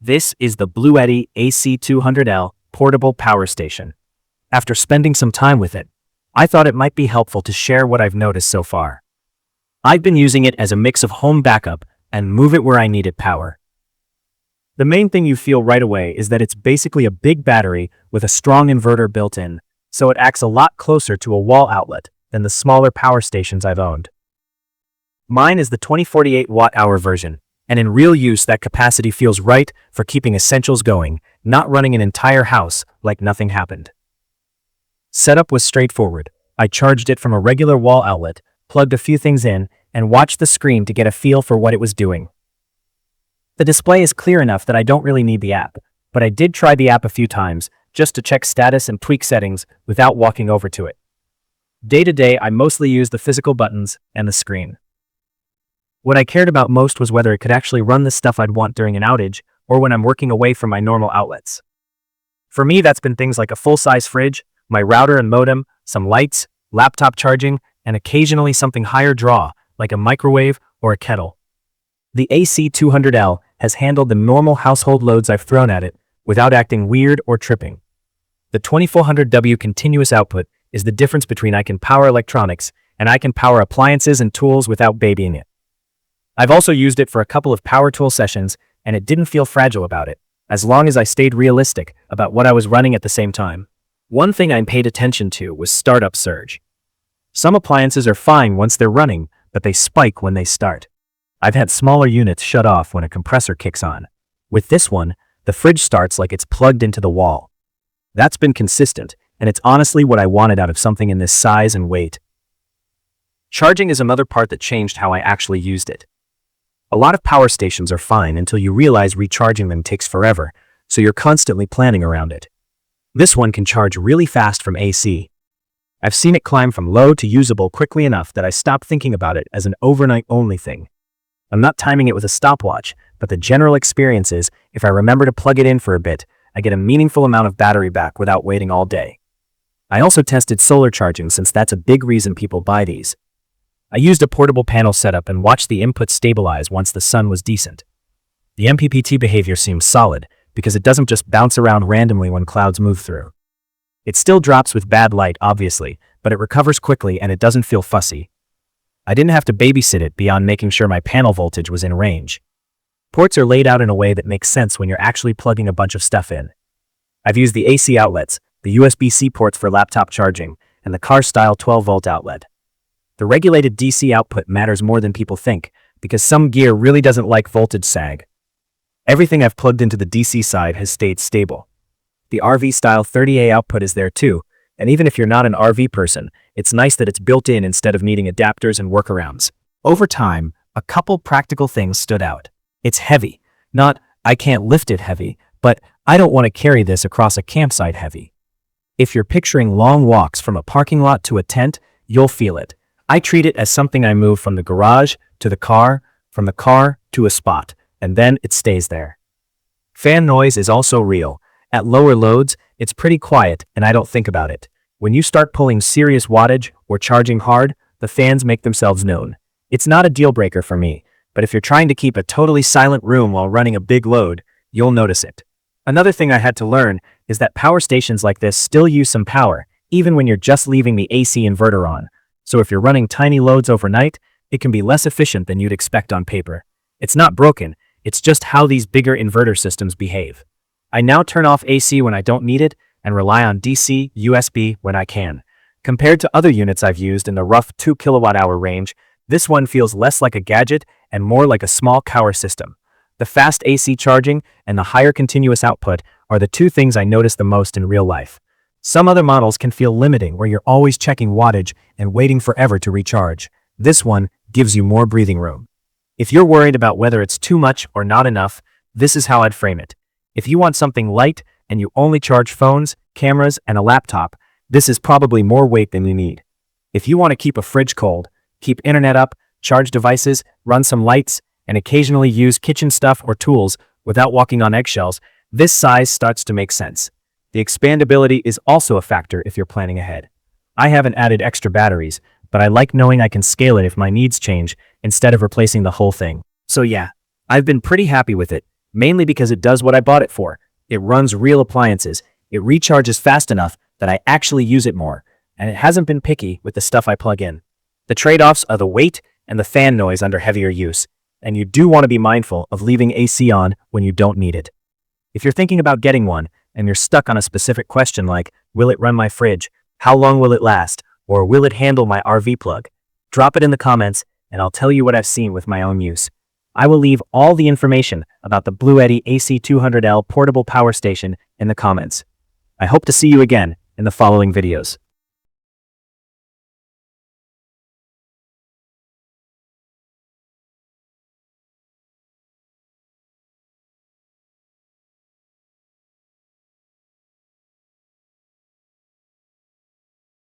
This is the BLUETTI AC200L portable power station. After spending some time with it, I thought it might be helpful to share what I've noticed so far. I've been using it as a mix of home backup and move it where I needed power. The main thing you feel right away is that it's basically a big battery with a strong inverter built in, so it acts a lot closer to a wall outlet than the smaller power stations I've owned. Mine is the 2048Wh version, and in real use that capacity feels right for keeping essentials going, not running an entire house like nothing happened. Setup was straightforward. I charged it from a regular wall outlet, plugged a few things in, and watched the screen to get a feel for what it was doing. The display is clear enough that I don't really need the app, but I did try the app a few times just to check status and tweak settings without walking over to it. Day to day, I mostly use the physical buttons and the screen. What I cared about most was whether it could actually run the stuff I'd want during an outage or when I'm working away from my normal outlets. For me, that's been things like a full-size fridge, my router and modem, some lights, laptop charging, and occasionally something higher draw, like a microwave or a kettle. The AC200L has handled the normal household loads I've thrown at it without acting weird or tripping. The 2400W continuous output is the difference between I can power electronics and I can power appliances and tools without babying it. I've also used it for a couple of power tool sessions, and it didn't feel fragile about it, as long as I stayed realistic about what I was running at the same time. One thing I paid attention to was startup surge. Some appliances are fine once they're running, but they spike when they start. I've had smaller units shut off when a compressor kicks on. With this one, the fridge starts like it's plugged into the wall. That's been consistent, and it's honestly what I wanted out of something in this size and weight. Charging is another part that changed how I actually used it. A lot of power stations are fine until you realize recharging them takes forever, so you're constantly planning around it. This one can charge really fast from AC. I've seen it climb from low to usable quickly enough that I stopped thinking about it as an overnight-only thing. I'm not timing it with a stopwatch, but the general experience is, if I remember to plug it in for a bit, I get a meaningful amount of battery back without waiting all day. I also tested solar charging since that's a big reason people buy these. I used a portable panel setup and watched the input stabilize once the sun was decent. The MPPT behavior seems solid because it doesn't just bounce around randomly when clouds move through. It still drops with bad light, obviously, but it recovers quickly and it doesn't feel fussy. I didn't have to babysit it beyond making sure my panel voltage was in range. Ports are laid out in a way that makes sense when you're actually plugging a bunch of stuff in. I've used the AC outlets, the USB-C ports for laptop charging, and the car-style 12-volt outlet. The regulated DC output matters more than people think, because some gear really doesn't like voltage sag. Everything I've plugged into the DC side has stayed stable. The RV-style 30A output is there too, and even if you're not an RV person, it's nice that it's built in instead of needing adapters and workarounds. Over time, a couple practical things stood out. It's heavy. Not, I can't lift it heavy, but I don't want to carry this across a campsite heavy. If you're picturing long walks from a parking lot to a tent, you'll feel it. I treat it as something I move from the garage to the car, from the car to a spot, and then it stays there. Fan noise is also real. At lower loads, it's pretty quiet and I don't think about it. When you start pulling serious wattage or charging hard, the fans make themselves known. It's not a deal breaker for me, but if you're trying to keep a totally silent room while running a big load, you'll notice it. Another thing I had to learn is that power stations like this still use some power, even when you're just leaving the AC inverter on. So if you're running tiny loads overnight, it can be less efficient than you'd expect on paper. It's not broken, it's just how these bigger inverter systems behave. I now turn off AC when I don't need it and rely on DC, USB when I can. Compared to other units I've used in the rough 2 kWh range, this one feels less like a gadget and more like a small power system. The fast AC charging and the higher continuous output are the two things I notice the most in real life. Some other models can feel limiting where you're always checking wattage and waiting forever to recharge. This one gives you more breathing room. If you're worried about whether it's too much or not enough, this is how I'd frame it. If you want something light and you only charge phones, cameras, and a laptop, this is probably more weight than you need. If you want to keep a fridge cold, keep internet up, charge devices, run some lights, and occasionally use kitchen stuff or tools without walking on eggshells, this size starts to make sense. The expandability is also a factor if you're planning ahead. I haven't added extra batteries, but I like knowing I can scale it if my needs change instead of replacing the whole thing. So yeah, I've been pretty happy with it, mainly because it does what I bought it for. It runs real appliances, it recharges fast enough that I actually use it more, and it hasn't been picky with the stuff I plug in. The trade-offs are the weight and the fan noise under heavier use, and you do want to be mindful of leaving AC on when you don't need it. If you're thinking about getting one, and you're stuck on a specific question like, will it run my fridge, how long will it last, or will it handle my RV plug? Drop it in the comments, and I'll tell you what I've seen with my own use. I will leave all the information about the BLUETTI AC200L portable power station in the comments. I hope to see you again in the following videos.